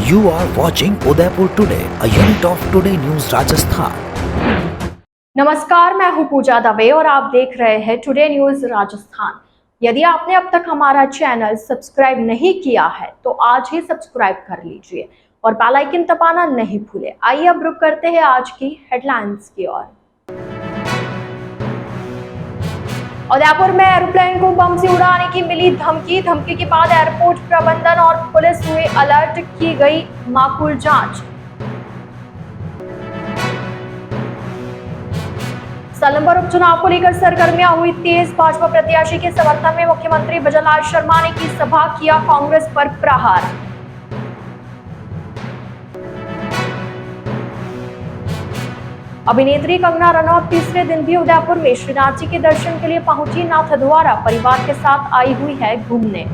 You are watching Udaipur Today, a unit of Today News Rajasthan. नमस्कार, मैं हूं पूजा दवे और आप देख रहे हैं टुडे न्यूज राजस्थान। यदि आपने अब तक हमारा चैनल सब्सक्राइब नहीं किया है तो आज ही सब्सक्राइब कर लीजिए और बेल आइकन दबाना नहीं भूलें। आइए अब रुक करते हैं आज की हेडलाइंस की ओर। उदयपुर में एरोप्लेन को बम से उड़ाने की मिली धमकी के बाद एयरपोर्ट प्रबंधन और पुलिस हुए अलर्ट, की गई माकूल जांच। सलम्बर उपचुनाव को लेकर सरगर्मियां हुई तेज, भाजपा प्रत्याशी के समर्थन में मुख्यमंत्री भजनलाल शर्मा ने की सभा, किया कांग्रेस पर प्रहार। अभिनेत्री कंगना रनौत तीसरे दिन भी उदयपुर में श्रीनाथ जी के दर्शन के लिए पहुंची। नाथद्वारा परिवार के साथ आई हुई है घूमने।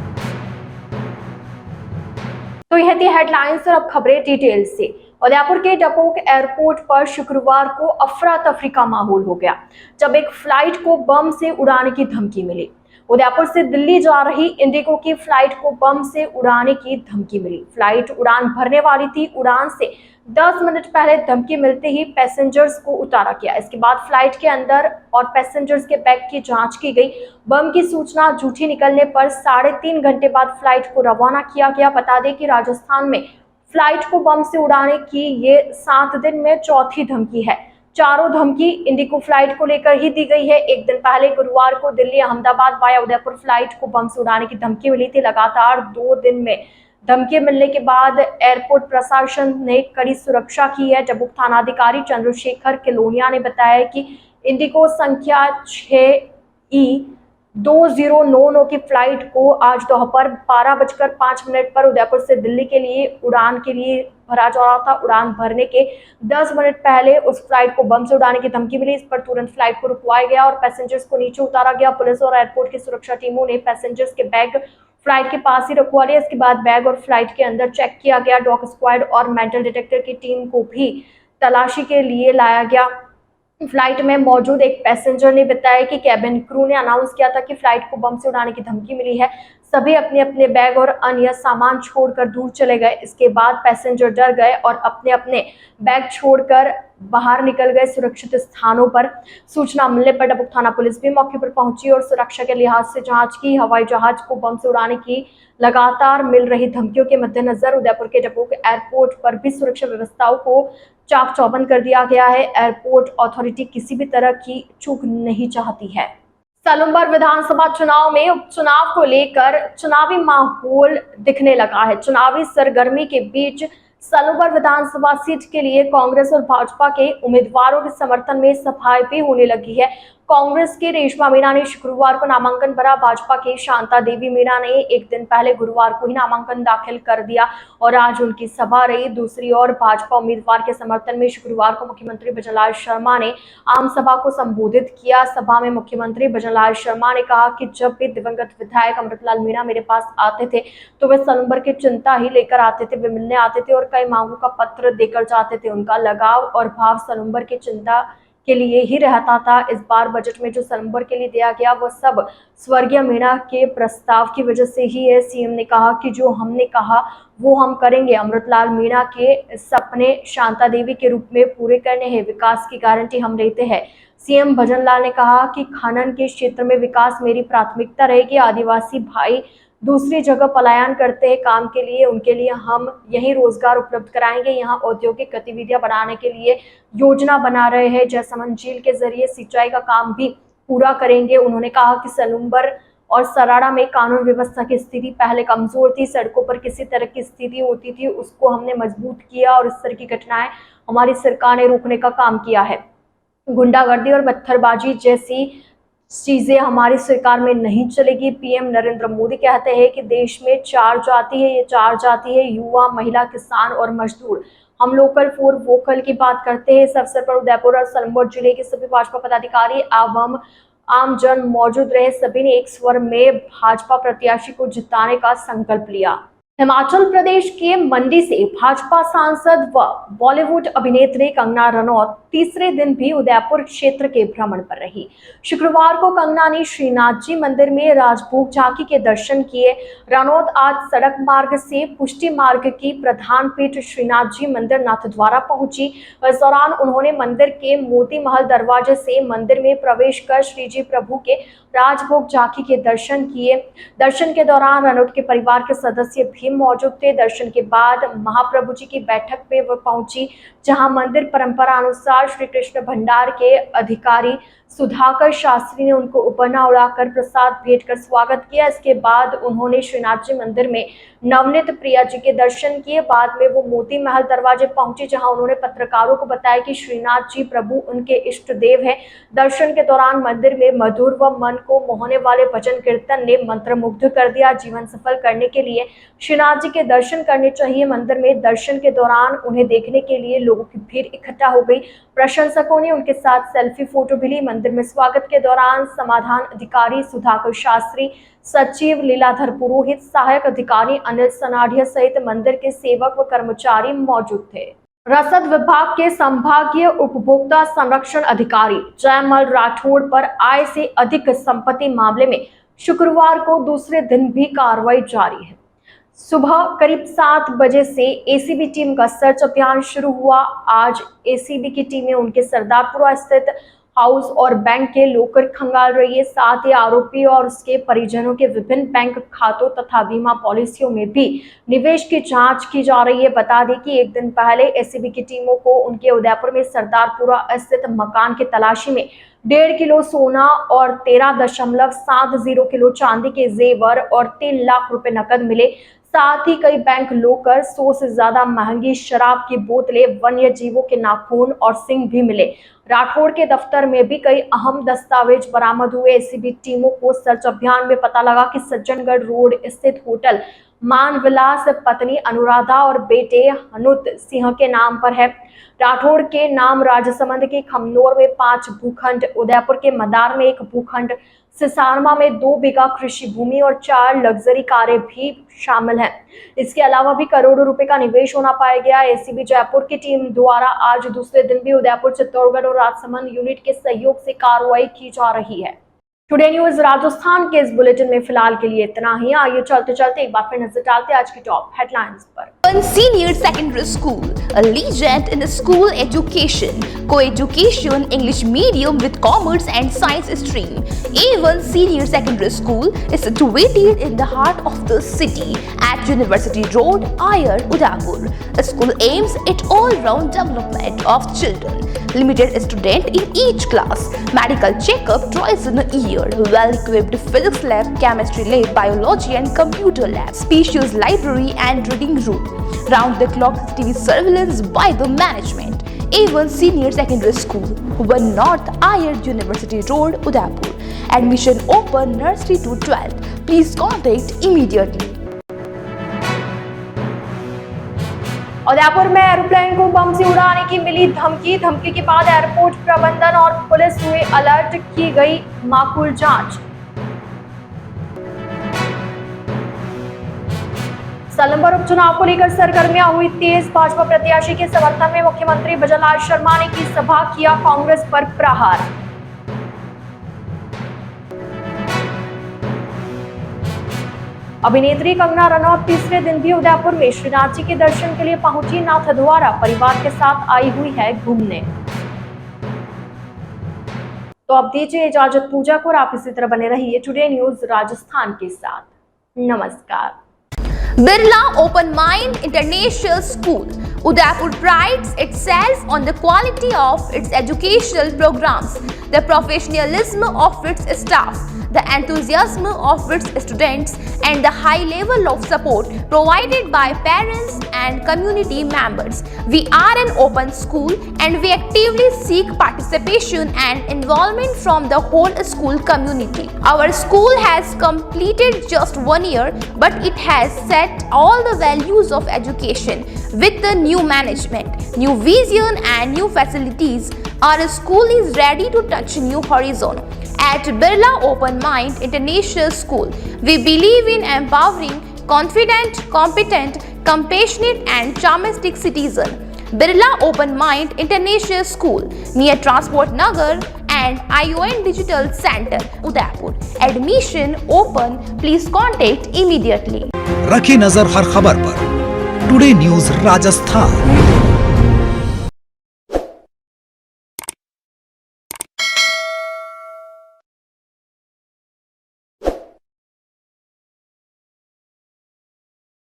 तो यह थी हेडलाइंस और अब खबरें डिटेल से। उदयपुर के डपोक एयरपोर्ट पर शुक्रवार को अफरा तफरी का माहौल हो गया जब एक फ्लाइट को बम से उड़ाने की धमकी मिली। उदयपुर से दिल्ली जा रही इंडिगो की फ्लाइट को बम से उड़ाने की धमकी मिली। फ्लाइट उड़ान भरने वाली थी। उड़ान से 10 मिनट पहले धमकी मिलते ही पैसेंजर्स को उतारा गया। इसके बाद फ्लाइट के अंदर और पैसेंजर्स के बैग की जांच की गई। बम की सूचना झूठी निकलने पर 3.5 घंटे बाद फ्लाइट को रवाना किया गया। बता दें कि राजस्थान में फ्लाइट को बम से उड़ाने की ये 7 दिन में चौथी धमकी है। चारों धमकी इंडिगो फ्लाइट को लेकर ही दी गई है। एक दिन पहले गुरुवार को दिल्ली अहमदाबाद वाया उदयपुर फ्लाइट को बम से उड़ाने की धमकी मिली थी। लगातार 2 दिन में धमकी मिलने के बाद एयरपोर्ट प्रशासन ने कड़ी सुरक्षा की है। डबुक थानाधिकारी चंद्रशेखर किलोनिया ने बताया कि इंडिगो संख्या 6E2099 की फ्लाइट को आज दोपहर 12:05 पर उदयपुर से दिल्ली के लिए उड़ान के लिए भरा जा रहा था। उड़ान भरने के 10 मिनट पहले उस फ्लाइट को बम से उड़ाने की धमकी मिली। इस पर तुरंत फ्लाइट को रुकवाया गया और पैसेंजर्स को नीचे उतारा गया। पुलिस और एयरपोर्ट की सुरक्षा टीमों ने पैसेंजर्स के बैग फ्लाइट के पास ही रखवा लिया। इसके बाद बैग और फ्लाइट के अंदर चेक किया गया। डॉग स्क्वाड और मेटल डिटेक्टर की टीम को भी तलाशी के लिए लाया गया। फ्लाइट में मौजूद एक पैसेंजर ने बताया कि कैबिन क्रू ने अनाउंस किया था कि फ्लाइट को बम से उड़ाने की धमकी मिली है। सभी अपने अपने बैग और अन्य सामान छोड़कर दूर चले गए। इसके बाद पैसेंजर डर गए और अपने अपने बैग छोड़कर बाहर निकल गए सुरक्षित स्थानों पर। सूचना मिलने पर डबुक थाना पुलिस भी मौके पर पहुंची और सुरक्षा के लिहाज से जांच की। हवाई जहाज को बम से उड़ाने की लगातार मिल रही धमकियों के मद्देनजर उदयपुर के डबुक एयरपोर्ट पर भी सुरक्षा व्यवस्थाओं को चाक चौबंद कर दिया गया है। एयरपोर्ट अथॉरिटी किसी भी तरह की चूक नहीं चाहती है। सलम्बर विधानसभा चुनाव में उपचुनाव को लेकर चुनावी माहौल दिखने लगा है। चुनावी सरगर्मी के बीच सलम्बर विधानसभा सीट के लिए कांग्रेस और भाजपा के उम्मीदवारों के समर्थन में सभाएं भी होने लगी है। कांग्रेस के रेशमा मीणा ने शुक्रवार को नामांकन भरा। भाजपा के शांता देवी मीणा ने एक दिन पहले गुरुवार को ही नामांकन दाखिल कर दिया और आज उनकी सभा रही। दूसरी ओर भाजपा उम्मीदवार के समर्थन में शुक्रवार को मुख्यमंत्री भजनलाल शर्मा ने आम सभा को संबोधित किया। सभा में मुख्यमंत्री भजनलाल शर्मा ने कहा कि जब भी दिवंगत विधायक अमृतलाल मीणा मेरे पास आते थे तो वे सलम्बर की चिंता ही लेकर आते थे। वे मिलने आते थे और कई मांगों का पत्र देकर जाते थे। उनका लगाव और भाव सलम्बर की चिंता के लिए ही रहता था। इस बार बजट में जो सलम्बर के लिए दिया गया वो सब स्वर्गीय मीणा के प्रस्ताव की वजह से ही है। सीएम ने कहा कि जो हमने कहा वो हम करेंगे। अमृतलाल मीणा के सपने शांता देवी के रूप में पूरे करने हैं। विकास की गारंटी हम लेते हैं। सीएम भजनलाल ने कहा कि खनन के क्षेत्र में विकास मेरी प्राथमिकता रहेगी। आदिवासी भाई दूसरी जगह पलायन करते हैं काम के लिए, उनके लिए हम यही रोजगार उपलब्ध कराएंगे। यहाँ औद्योगिक गतिविधियां बढ़ाने के लिए योजना बना रहे हैं। जयसमंद झील के जरिए सिंचाई का काम भी पूरा करेंगे। उन्होंने कहा कि सलम्बर और सराड़ा में कानून व्यवस्था की स्थिति पहले कमजोर थी। सड़कों पर किसी तरह की स्थिति होती थी उसको हमने मजबूत किया और इस तरह की घटनाएं हमारी सरकार ने रोकने का काम किया है। गुंडागर्दी और पत्थरबाजी जैसी चीजें हमारी सरकार में नहीं चलेगी। पीएम नरेंद्र मोदी कहते हैं कि देश में 4 जाति है। ये 4 जाति है युवा, महिला, किसान और मजदूर। हम लोकल फॉर वोकल की बात करते हैं। इस अवसर पर उदयपुर और सलम्बर जिले के सभी भाजपा पदाधिकारी एवं आमजन मौजूद रहे। सभी ने एक स्वर में भाजपा प्रत्याशी को जिताने का संकल्प लिया। हिमाचल प्रदेश के मंडी से भाजपा सांसद व बॉलीवुड अभिनेत्री कंगना रनौत तीसरे दिन भी उदयपुर क्षेत्र के भ्रमण पर रही। शुक्रवार को कंगना ने श्रीनाथ जी मंदिर में राजभोग झांकी के दर्शन किए। रनौत आज सड़क मार्ग से पुष्टि मार्ग की प्रधान पीठ श्रीनाथ जी मंदिर नाथद्वारा पहुंची। इस दौरान उन्होंने मंदिर के मोती महल दरवाजे से मंदिर में प्रवेश कर श्री जी प्रभु के राजभोग झांकी के दर्शन किए। दर्शन के दौरान रनौत के परिवार के सदस्य भी मौजूद थे। दर्शन के बाद महाप्रभु जी की बैठक पे वह पहुंची, जहां मंदिर परंपरा अनुसार श्री कृष्ण भंडार के अधिकारी सुधाकर शास्त्री ने उनको उपरना उड़ाकर प्रसाद भेंट कर स्वागत किया। इसके बाद उन्होंने श्रीनाथ जी मंदिर में नवनीत प्रिया जी के दर्शन किए। बाद में वो मोती महल दरवाजे पहुंचे, जहां उन्होंने पत्रकारों को बताया कि श्रीनाथ जी प्रभु उनके इष्ट देव हैं। दर्शन के दौरान मंदिर में मधुर व मन को मोहने वाले भजन कीर्तन ने मंत्रमुग्ध कर दिया। जीवन सफल करने के लिए श्रीनाथ जी के दर्शन करने चाहिए। मंदिर में दर्शन के दौरान उन्हें देखने के लिए लोगों की भीड़ इकट्ठा हो गई। प्रशंसकों ने उनके साथ सेल्फी फोटो भी ली। मंदिर में स्वागत के दौरान समाधान अधिकारी सुधाकर शास्त्री, सचिव लीलाधर पुरोहित, सहायक अधिकारी अनिल सनाढ़िया सहित मंदिर के सेवक व कर्मचारी मौजूद थे। रसद विभाग के संभागीय उपभोक्ता संरक्षण अधिकारी जयमल राठौड़ पर आय से अधिक संपत्ति मामले में शुक्रवार को दूसरे दिन भी कार्रवाई जारी है। सुबह करीब 7 बजे से एसीबी टीम का सर्च अभियान शुरू हुआ। आज एसीबी की टीमें उनके सरदारपुरा स्थित हाउस और बैंक के लॉकर खंगाल रही है। साथ ही आरोपी और उसके परिजनों के विभिन्न बैंक खातों तथा बीमा पॉलिसियों में भी निवेश की जांच की जा रही है। बता दें कि एक दिन पहले एसीबी की टीमों को उनके उदयपुर में सरदारपुरा स्थित मकान की तलाशी में 1.5 किलो सोना और 13.70 किलो चांदी के जेवर और 3 लाख रुपए नकद मिले। साथ ही कई बैंक लॉकर, 100 से ज्यादा महंगी शराब की बोतलें, वन्य जीवों के नाखून और सिंग भी मिले। राठौड़ के दफ्तर में भी कई अहम दस्तावेज बरामद हुए। एसीबी टीमों को सर्च अभियान में पता लगा कि सज्जनगढ़ रोड स्थित होटल मानविलास पत्नी अनुराधा और बेटे हनुत सिंह के नाम पर है। राठौड़ के नाम राजसमंद के खमनोर में 5 भूखंड, उदयपुर के मदार में 1 भूखंड, सिसारमा में 2 बीघा कृषि भूमि और 4 लग्जरी कारें भी शामिल हैं। इसके अलावा भी करोड़ों रुपए का निवेश होना पाया गया। एसीबी जयपुर की टीम द्वारा आज दूसरे दिन भी उदयपुर, चित्तौड़गढ़ और राजसमंद यूनिट के सहयोग से कार्रवाई की जा रही है। टुडे न्यूज राजस्थान के इस बुलेटिन में फिलहाल के लिए इतना ही। आइए चलते चलते एक बार फिर नजर डालते आज की टॉप हेडलाइंस पर। Senior Secondary School, a legend in school education, co-education, English medium with commerce and science stream. A1 Senior Secondary School is situated in the heart of the city at University Road, Ayr, Udaipur. The school aims at all-round development of children. Limited student in each class. Medical checkup twice in a year. Well-equipped physics lab, chemistry lab, biology and computer lab. Spacious library and reading room. Round-the-clock CCTV surveillance by the management. A1 Senior Secondary School, 1 North Ayr, University Road, Udaipur. Admission open nursery to 12th. Please contact immediately. Udaipur में aeroplane को बम से उड़ाने की मिली धमकी के बाद airport प्रबंधन और पुलिस हुए अलर्ट, की गई माकूल जांच। सलंबर उपचुनाव को लेकर सरगर्मियां हुई तेज। भाजपा प्रत्याशी के समर्थन में मुख्यमंत्री भजनलाल शर्मा ने की सभा, किया कांग्रेस पर प्रहार। अभिनेत्री कंगना रनौत तीसरे दिन भी उदयपुर में श्रीनाथ जी के दर्शन के लिए पहुंची। नाथद्वारा परिवार के साथ आई हुई है घूमने। तो अब दीजिए इजाजत पूजा को और आप इसी तरह बने रहिए टुडे न्यूज राजस्थान के साथ। नमस्कार। Birla Open Mind International School, Udaipur prides itself on the quality of its educational programs, the professionalism of its staff, the enthusiasm of its students, and the high level of support provided by parents and community members. We are an open school and we actively seek participation and involvement from the whole school community. Our school has completed just 1 year, but it has set all the values of education with the new management, new vision and new facilities. Our school is ready to touch new horizon. At Birla Open Mind International School, we believe in empowering confident, competent, compassionate and charmistic citizen. Birla Open Mind International School near Transport Nagar and ION Digital Center, Udaipur. Admission open. Please contact immediately. रखी नजर हर खबर पर, today news Rajasthan.